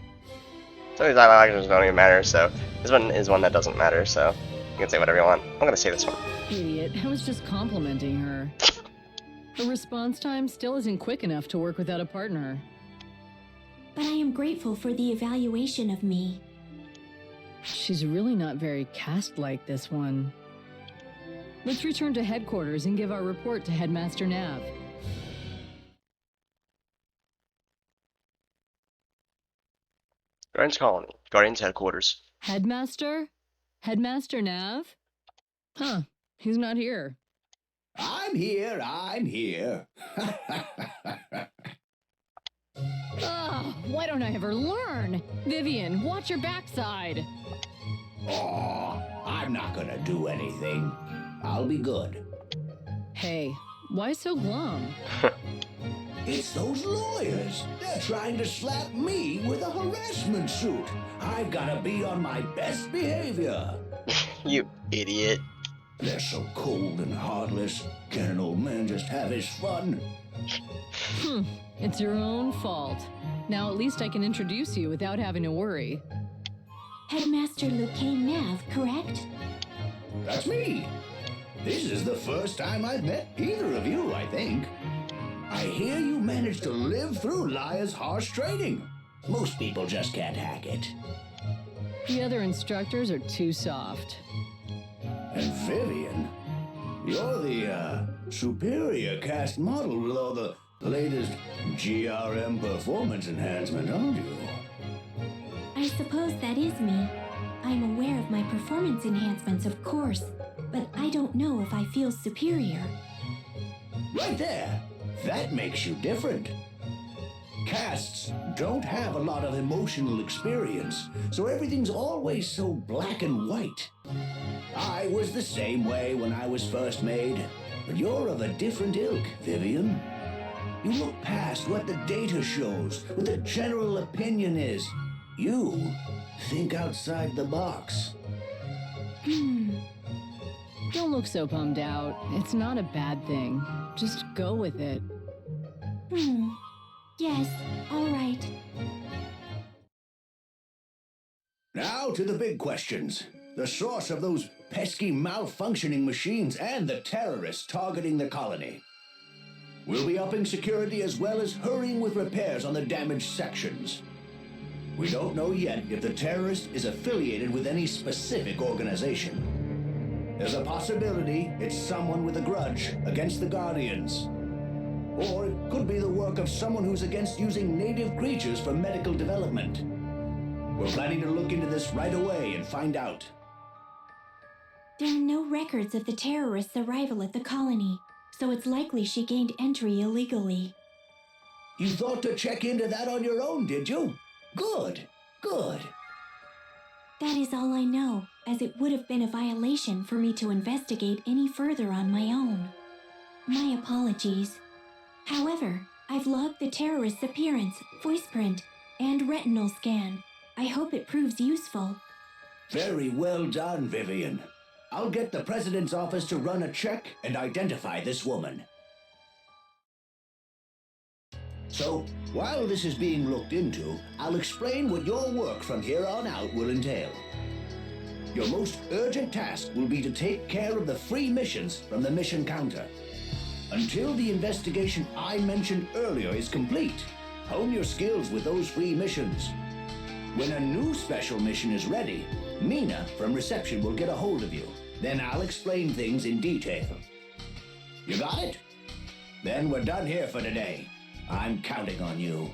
Some of these dialogue options don't even matter, so this one is one that doesn't matter, so you can say whatever you want. I'm gonna say this one. Idiot, I was just complimenting her. Her response time still isn't quick enough to work without a partner. But I am grateful for the evaluation of me. She's really not very cast-like, this one. Let's return to headquarters and give our report to Headmaster Nav. Guardians Colony. Guardians Headquarters. Headmaster? Headmaster Nav? Huh, he's not here. I'm here, I'm here. Ugh, why don't I ever learn? Vivian, watch your backside. Oh, I'm not gonna do anything. I'll be good. Hey, why so glum? It's those lawyers. They're trying to slap me with a harassment suit. I've gotta be on my best behavior. You idiot. They're so cold and heartless. Can an old man just have his fun? It's your own fault. Now at least I can introduce you without having to worry. Headmaster Lucane Nav, correct? That's me. This is the first time I've met either of you, I think. I hear you managed to live through Liar's harsh training. Most people just can't hack it. The other instructors are too soft. And Vivian, you're the, superior cast model with all the latest GRM performance enhancement, aren't you? I suppose that is me. I'm aware of my performance enhancements, of course, but I don't know if I feel superior. Right there. That makes you different. Casts don't have a lot of emotional experience, so everything's always so black and white. I was the same way when I was first made, but you're of a different ilk, Vivian. You look past what the data shows, what the general opinion is. You think outside the box. Don't look so bummed out. It's not a bad thing. Just go with it. Yes, all right. Now to the big questions. The source of those pesky malfunctioning machines and the terrorists targeting the colony. We'll be upping security as well as hurrying with repairs on the damaged sections. We don't know yet if the terrorist is affiliated with any specific organization. There's a possibility it's someone with a grudge against the Guardians. Or it could be the work of someone who's against using native creatures for medical development. We're planning to look into this right away and find out. There are no records of the terrorist's arrival at the colony, so it's likely she gained entry illegally. You thought to check into that on your own, did you? Good, good. That is all I know, as it would have been a violation for me to investigate any further on my own. My apologies. However, I've logged the terrorist's appearance, voice print, and retinal scan. I hope it proves useful. Very well done, Vivian. I'll get the President's office to run a check and identify this woman. So, while this is being looked into, I'll explain what your work from here on out will entail. Your most urgent task will be to take care of the free missions from the mission counter. until the investigation I mentioned earlier is complete. Hone your skills with those free missions. When a new special mission is ready, Mina from reception will get a hold of you. Then I'll explain things in detail. You got it? Then we're done here for today. I'm counting on you.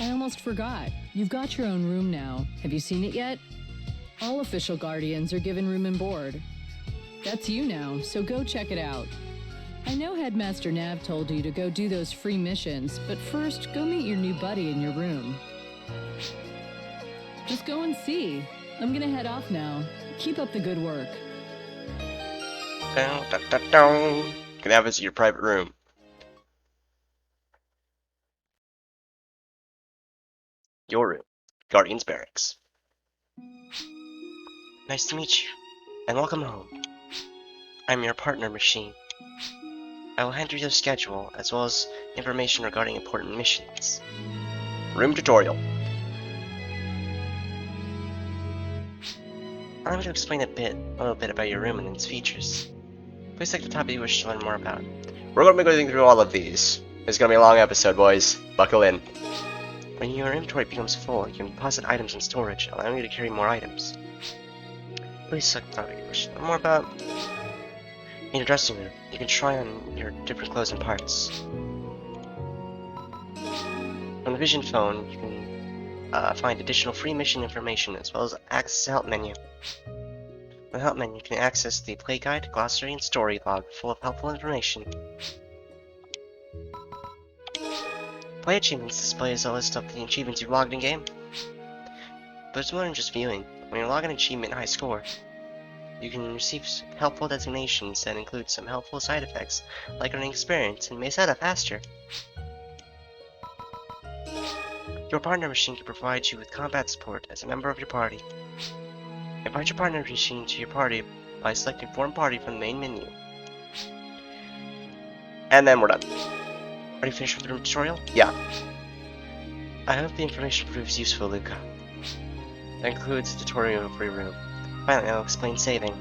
I almost forgot. You've got your own room now. Have you seen it yet? All official Guardians are given room and board. That's you now, so go check it out. I know Headmaster Nav told you to go do those free missions, but first, go meet your new buddy in your room. Just go and see. I'm gonna head off now. Keep up the good work. Down, down, down, down. Can I visit your private room? Your room. Guardian's Barracks. Nice to meet you, and welcome home. I'm your partner machine. I will handle your schedule, as well as information regarding important missions. Room tutorial. Allow me to explain a little bit about your room and its features. Please select the topic you wish to learn more about. We're going to be going through all of these. It's going to be a long episode, boys. Buckle in. When your inventory becomes full, you can deposit items in storage, allowing you to carry more items. Please select the topic you wish to learn more about. In your dressing room, you can try on your different clothes and parts. On the Vision phone, you can find additional free mission information, as well as access the help menu. In the help menu, you can access the play guide, glossary, and story log full of helpful information. Play achievements displays a list of the achievements you've logged in game. There's more than just viewing. When you log an achievement high score, you can receive helpful designations that include some helpful side effects, like earning experience and may set up faster. Your partner machine can provide you with combat support as a member of your party. Invite your partner machine to your party by selecting Form Party from the main menu. And then we're done. Are you finished with the room tutorial? Yeah. I hope the information proves useful, Luca. That includes the tutorial for your room. Finally, I'll explain saving.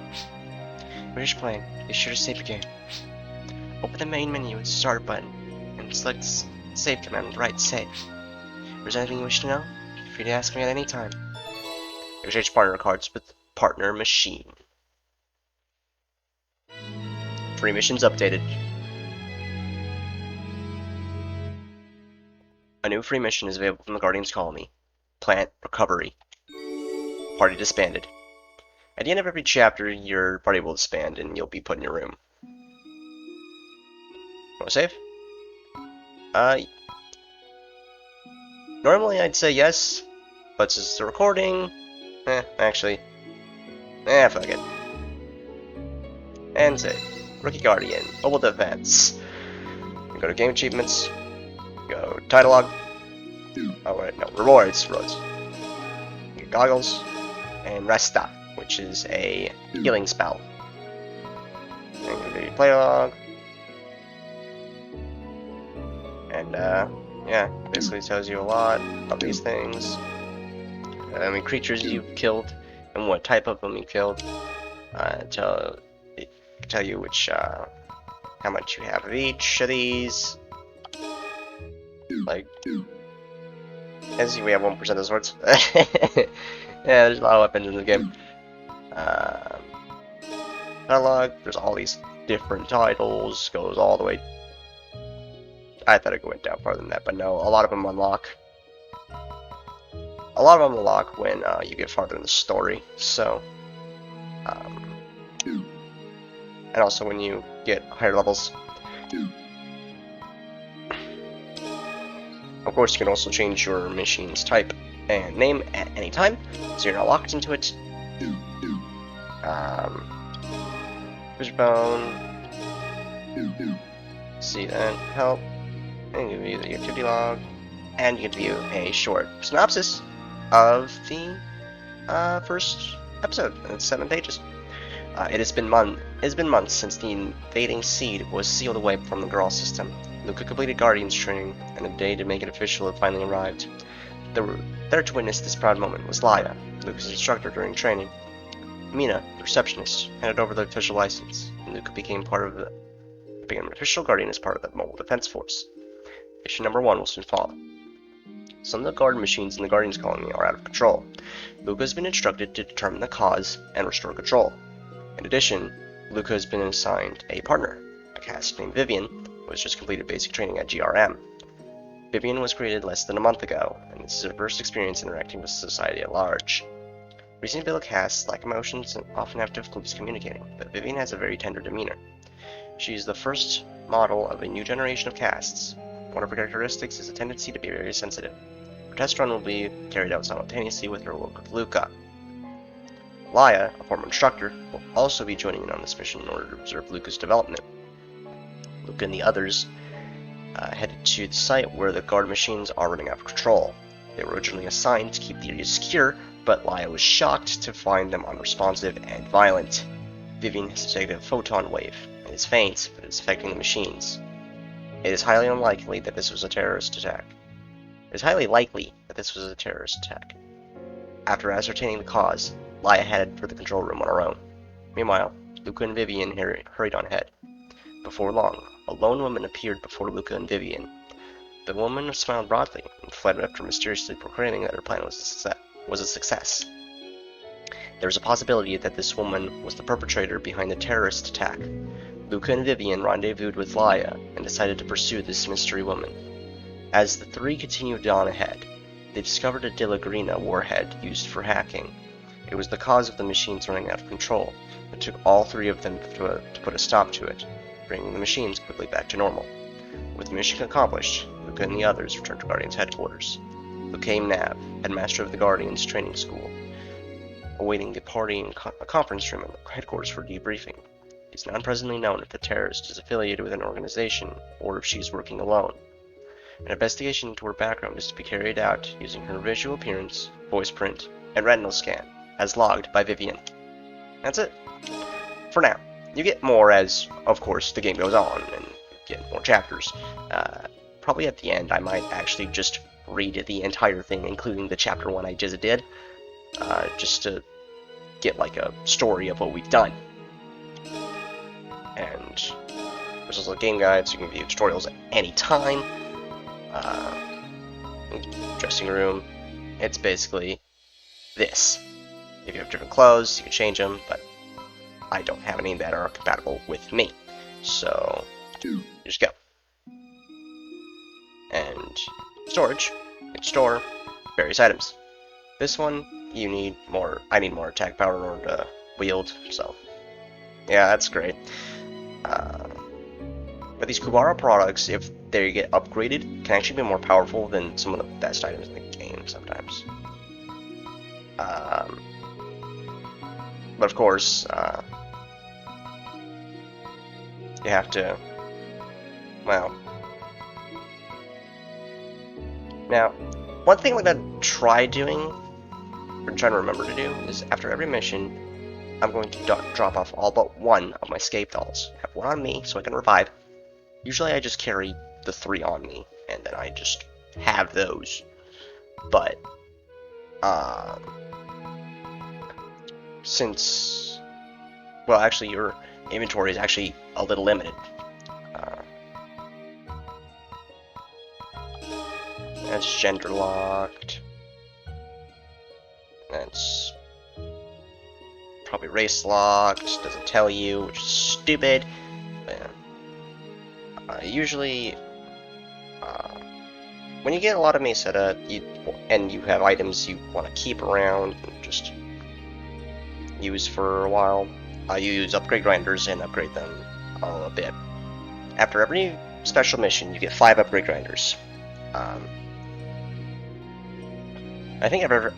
Finish playing. Be sure to save your game. Open the main menu with the Start button and select Save command and write Save. If there's anything you wish to know, feel free to ask me at any time. Exchange partner cards with Partner Machine. Free missions updated. A new free mission is available from the Guardian's Colony. Plant Recovery. Party disbanded. At the end of every chapter, your party will disband and you'll be put in your room. Want to save? Normally I'd say yes, but since it's a recording, fuck it. And save. Rookie Guardian, Mobile Defense. You go to Game Achievements, go Title Log. Oh wait, no, Rewards. Your Goggles, and Resta, which is a healing spell. And go to your Play Log. And yeah, basically tells you a lot of these things. I mean, creatures you've killed and what type of them you killed. Tell you which how much you have of each of these. Like, as we have 1% of swords. Yeah, there's a lot of weapons in the game. Dialogue, there's all these different titles, goes all the way. I thought it went down farther than that, but no, a lot of them unlock. A lot of them unlock when you get farther in the story, so. And also when you get higher levels. Of course, you can also change your machine's type and name at any time, so you're not locked into it. Fishbone. See that help. And give you the activity log, and you get to view a short synopsis of the first episode. It's 7 pages. It has been months since the invading seed was sealed away from the Gurhal system. Luca completed Guardian's training, and the day to make it official had finally arrived. There to witness this proud moment was Laya, Luca's instructor during training. Mina, the receptionist, handed over the official license, and Luca became an official guardian as part of the Mobile Defense Force. Mission number 1 will soon follow. Some of the guard machines in the Guardians colony are out of control. Luca has been instructed to determine the cause and restore control. In addition, Luca has been assigned a partner, a cast named Vivian, who has just completed basic training at GRM. Vivian was created less than a month ago, and this is her first experience interacting with society at large. Recent villa casts lack emotions and often have difficulties communicating, but Vivian has a very tender demeanor. She is the first model of a new generation of casts. One of her characteristics is a tendency to be very sensitive. Her test run will be carried out simultaneously with her work with Luca. Laia, a former instructor, will also be joining in on this mission in order to observe Luca's development. Luca and the others headed to the site where the guard machines are running out of control. They were originally assigned to keep the area secure, but Laia was shocked to find them unresponsive and violent. Vivian has detected a photon wave. It is faint, but it is affecting the machines. It is highly unlikely that this was a terrorist attack. After ascertaining the cause, Laia headed for the control room on her own. Meanwhile, Luca and Vivian hurried on ahead. Before long, a lone woman appeared before Luca and Vivian. The woman smiled broadly and fled after mysteriously proclaiming that her plan was a success. There was a possibility that this woman was the perpetrator behind the terrorist attack. Luca and Vivian rendezvoused with Laia and decided to pursue this mystery woman. As the three continued on ahead, they discovered a Dilagrina warhead used for hacking. It was the cause of the machines running out of control. It took all three of them to put a stop to it, bringing the machines quickly back to normal. With the mission accomplished, Luca and the others returned to Guardians headquarters. Luca Nav, headmaster of the Guardians training school, awaiting the party in a conference room at headquarters for debriefing. It is not presently known if the terrorist is affiliated with an organization or if she is working alone. An investigation into her background is to be carried out using her visual appearance, voice print, and retinal scan, as logged by Vivian. That's it. For now. You get more as, of course, the game goes on, and get more chapters. Probably at the end, I might actually just read the entire thing, including the chapter 1 I just did, just to get like a story of what we've done. And there's also a game guide, so you can view tutorials at any time. Dressing room. It's basically this. If you have different clothes, you can change them, but I don't have any that are compatible with me. So, you just go. And storage. You can store various items. This one, I need more attack power in order to wield, so yeah, that's great. But these Kubara products, if they get upgraded, can actually be more powerful than some of the best items in the game sometimes. But of course, you have to, well, now, one thing I'm going to try doing, or trying to remember to do, is after every mission, I'm going to drop off all but one of my escape dolls. I have one on me, so I can revive. Usually I just carry the 3 on me, and then I just have those. But, since, well, actually your inventory is actually a little limited. That's gender locked. That's probably race locked. Doesn't tell you, which is stupid. But, usually, when you get a lot of Meseta, and you have items you want to keep around and just use for a while, you use upgrade grinders and upgrade them a bit. After every special mission, you get 5 upgrade grinders. I think after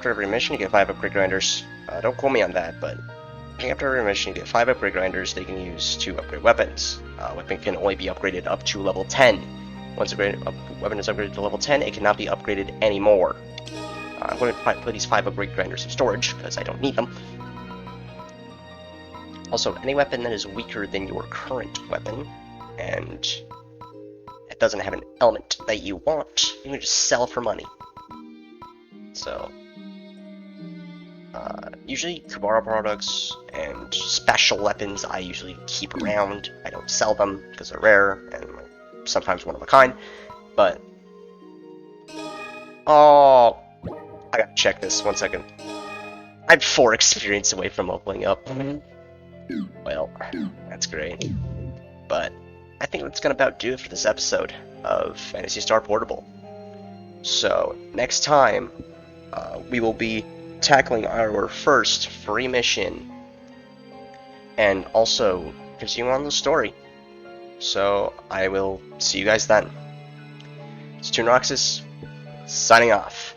every mission you get 5 upgrade grinders. Don't quote me on that, but I think after every mission you get 5 upgrade grinders they can use to upgrade weapons. Weapon can only be upgraded up to level 10. Once a weapon is upgraded to level 10, it cannot be upgraded anymore. I'm going to put these 5 upgrade grinders in storage, because I don't need them. Also, any weapon that is weaker than your current weapon, and it doesn't have an element that you want, you can just sell for money. So, Usually Kubara products and special weapons I usually keep around. I don't sell them because they're rare and sometimes one of a kind. But oh, I gotta check this 1 second. I'm 4 experience away from leveling up. Well, that's great. But I think that's gonna about do it for this episode of Phantasy Star Portable. So next time, we will be tackling our first free mission and also continuing on the story. So I will see you guys then. It's Toonroxus, signing off.